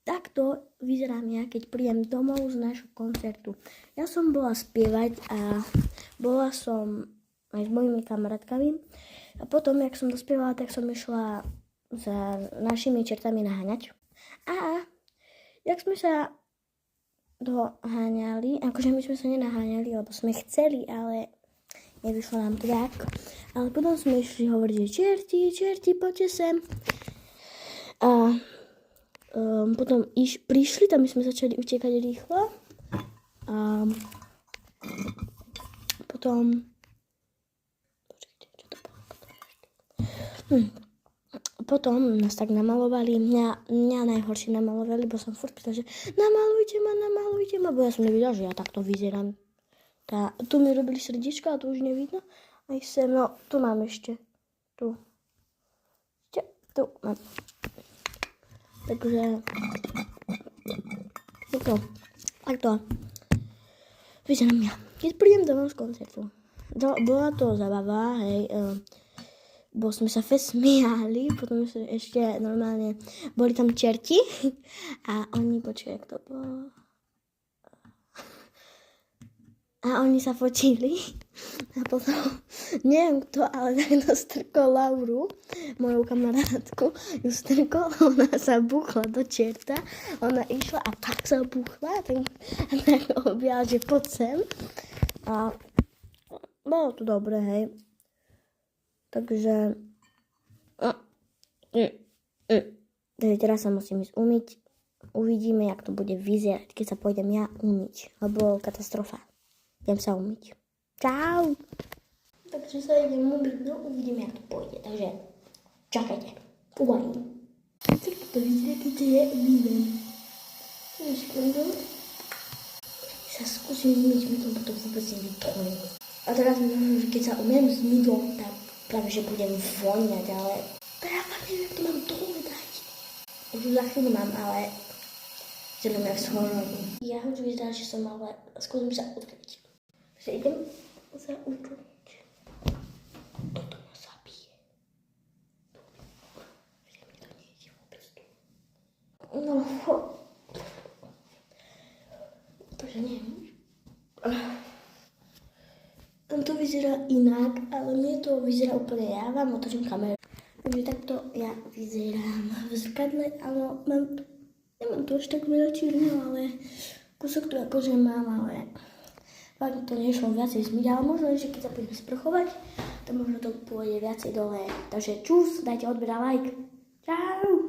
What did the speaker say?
takto vyzerám ja, keď prídem domov z nášho koncertu. Ja som bola spievať a bola som aj s mojimi kamarátkami. A potom, jak som dospievala, tak som išla za našimi čertami naháňať. A jak sme sa doháňali, akože my sme sa nenaháňali, lebo sme chceli, ale nevyšlo nám to tak. Ale potom sme išli hovoriť, že čerti, poďte sem. A potom prišli, tam my sme začali utekať rýchlo. A potom Potom nás tak namalovali, mňa najhoršie namalovali, bo som furt pýtal, že namalujte ma, bo ja som nevidela, že ja takto vyzerám. Tu mi robili srdiečko a tu už nevidno. Aj sem, no tu mám ešte. Tu mám. Takže takto vyzerám ja. Keď prídem domov z koncertu. Bola to zabava, hej, bo sme sa fest smiali, potom sme ešte normálne, boli tam čerti a oni, počkaj, jak to bolo, a oni sa fotili a potom, neviem kto, ale takto strkol Lauru, moju kamarátku, ju strkol, ona sa buchla do čerta, ona išla a tak sa buchla, tak objala, že poď sem a bolo to dobré, hej. Takže teraz sa musím ísť umyť. Uvidíme, jak to bude vyzerať, keď sa pôjdem ja umyť. Lebo katastrofa. Idem sa umyť. Čau! Takže sa idem umyť, no uvidíme, jak to pôjde. Takže čakajte. Uvidím. Tak to vyzerá, keď je umývem. Sa skúsim umyť, mi to potom vôbec nevytvorí. A teraz keď sa umiem s mydlom, tak práve, že budem voňať, ale to ja fakt neviem, jak to mám dole dať. Už za chvíľu mám, ale zrejme jak som ja už vyzerá, že som ale skúsim sa ukryť. Takže idem sa ukryť. Toto ma zabije. Že mi to nejde vôbec tu. No, takže neviem. Tam to vyzerá inak, ale mne to vyzerá úplne, ja vám otočím kameru. Takže takto ja vyzerám v zrkadle, áno, nemám to až tak veľa čierneho, ale kúsok tu akože mám, ale fakt to nešlo viacej zmyť, ale možno ešte keď sa budeme sprchovať, to možno to pôjde viacej dole. Takže čus, dajte odber a like. Čau!